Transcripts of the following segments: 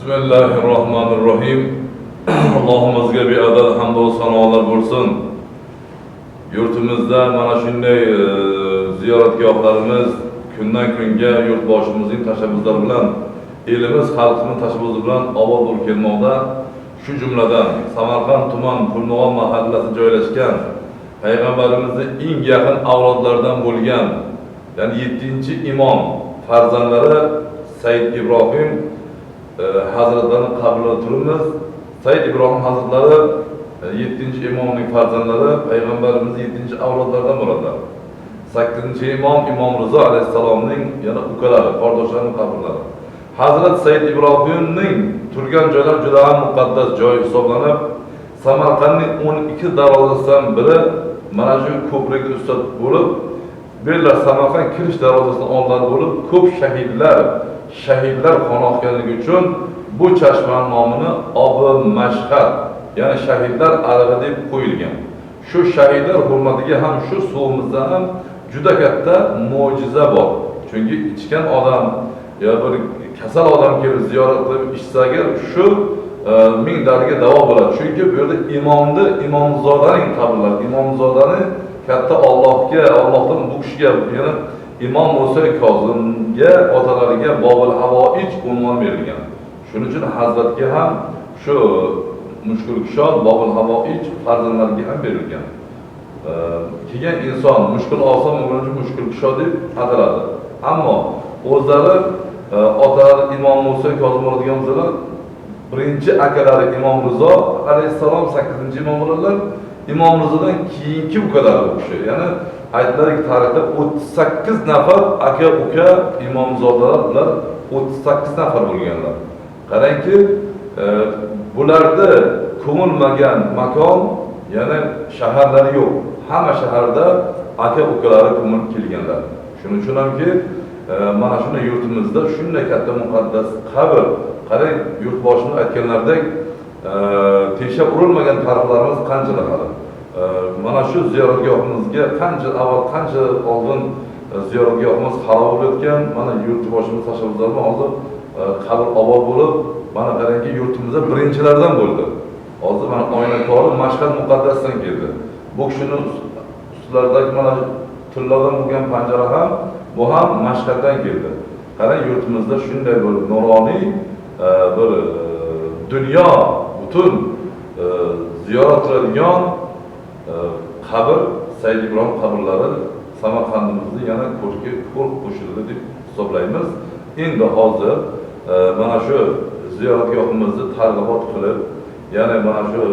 Bismillahirrahmanirrahim. Allohimizga beadad hamd va sanolar bo'lsin. Yurtimizda mana shunday ziyoratgohlarimiz kundan kunga yurtboshimizning tashabbuslari bilan, elimiz xalqimiz tashabbusi bilan obod bo'lib kelmoqda. Shu jumladan Samarqand tuman Pulnog'on mahallasida joylashgan payg'ambarimizning eng yaqin avlodlaridan bo'lgan, ya'ni 7-imom farzandlari Said Ibrohim Hazratlarning qabrida turibmiz. Said Ibrohim Hazratlari 7-imomning farzandlari, payg'ambarimiz 7-avlodlardan bo'ladilar. 8-imom Imom Rizo alayhisalomning yana ukalari, qordoshlarining qabrlari. Hazrat Said Ibrohimning turgan joylari juda ham muqaddas joy hisoblanib, Samarqandning 12 darvozasidan biri mana shu ko'prikda ustod bo'lib, bellar Samarqand kirish darvozasidan oldin bo'lib, ko'p shahidlar qoniqqanligi uchun bu chashmaning nomini Obi Mashhad, ya'ni shahidlar arig'i deb qo'yilgan. Shu shahidlar hurmatiga ham shu suvimizda ham juda katta mo'jiza bor. Chunki ichgan odam ya bir kasal odam kelib ziyorat qilib ichsa agar shu ming dardga davo bo'ladi. Chunki bu yerda imomzodaning qabrlari, imomzodaning katta Allohdan bu kishiga, ya'ni Imom Musa Kozimga, otalariga Bobil Havoij unvon berilgan. Shuning uchun Hazratga ham shu mushkul kushod Bobil Havoij farzandlariga ham berilgan. Kelgan inson mushkul olsa, mushkul kushod deb ataladi. Ammo o'zlari otalari Imom Musa Kozim bo'ladigan bo'lsalar, birinchi akalari Imom Rizo alayhisalom 8-imom bo'ladilar. Imom Rizodan keyingi ukalari bu kishi. Ya'ni aytlarki tarixda 38 nafar aka-uka imomzodalar bilan 38 nafar bo'lganlar. Qarangki, bularda ko'milmagan makon, ya'ni shaharlari yo'q. Hamma shaharda aka-ukalari ko'milib kelganlar. Shuning uchun hamki mana shunday yurtimizda shunday katta muqaddas qabr, qarang, yurtboshimiz aytganlaridek teshab urilmagan tarixlarimiz qanchalar hali. Mana shu ziyoratgohimizga qancha oldin ziyoratgohimiz xarob bo'layotgan, mana yurtboshimiz tashabbuslari hozir qabr obod bo'lib, mana qarangki yurtimizda birinchilardan bo'ldi. Hozir mana oynakori Mashhad muqaddasdan keldi. Bu kishining ustlaridagi mana tillardan bo'lgan panjara ham bu ham Mashhaddan keldi. Qarang, yurtimizda shunday bir nuroniy bir dunyo butun ziyorat qiladigan qabr, Said Ibrohim qabrlari Samarqandimizda yana ko'rki qo'shildi deb hisoblaymiz. Endi hozir mana shu ziyoratgohimizni targ'ibot qilib, ya'ni mana shu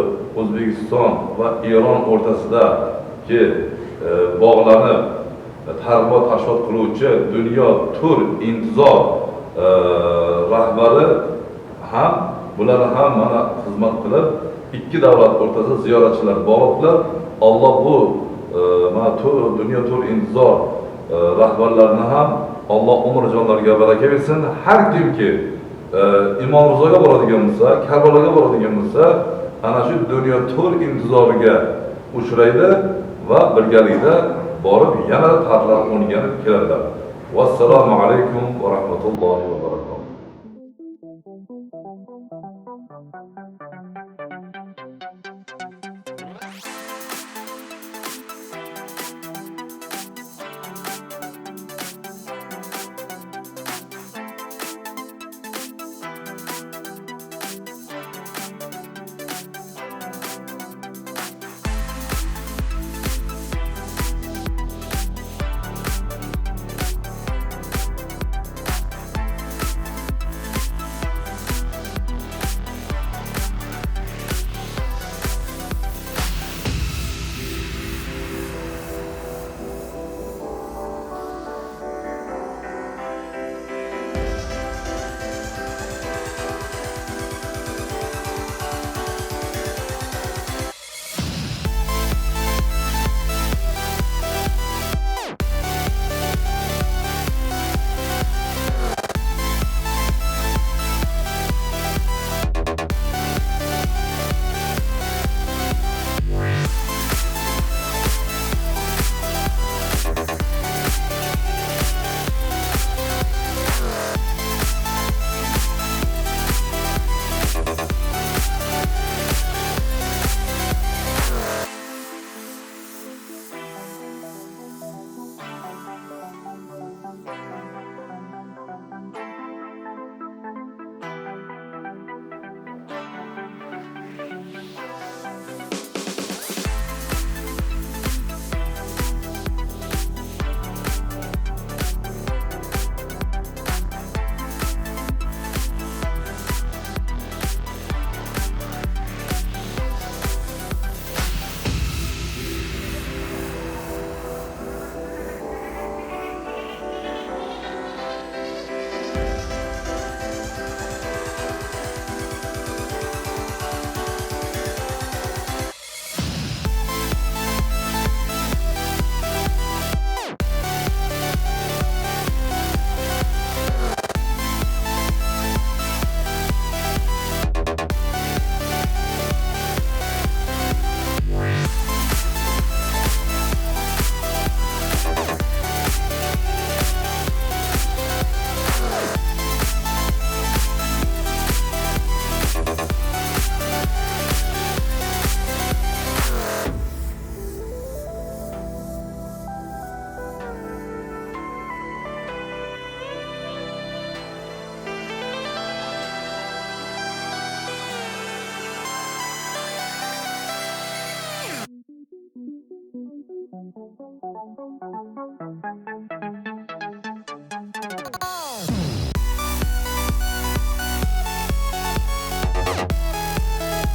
O'zbekiston va Eron o'rtasidagi bog'lanib targ'ibot tashkil qiluvchi Dunyo tur intizor rahbari ham bular ham mana xizmat qilib, ikki davlat o'rtasida ziyoratchilar bog'lab, Alloh bu mana Dunyo tur intizor rahbarlarini ham Alloh umr jonlariga baraka bersin. Har kimki Imom Rizoga boradigan bo'lsa, Karbaloga boradigan bo'lsa, ana shu Dunyo tur intizoriga uchraydi va birgalikda borib yana tarlar o'rganib keladilar. Vassalomu alaykum va rahmatullohi va barakatuh.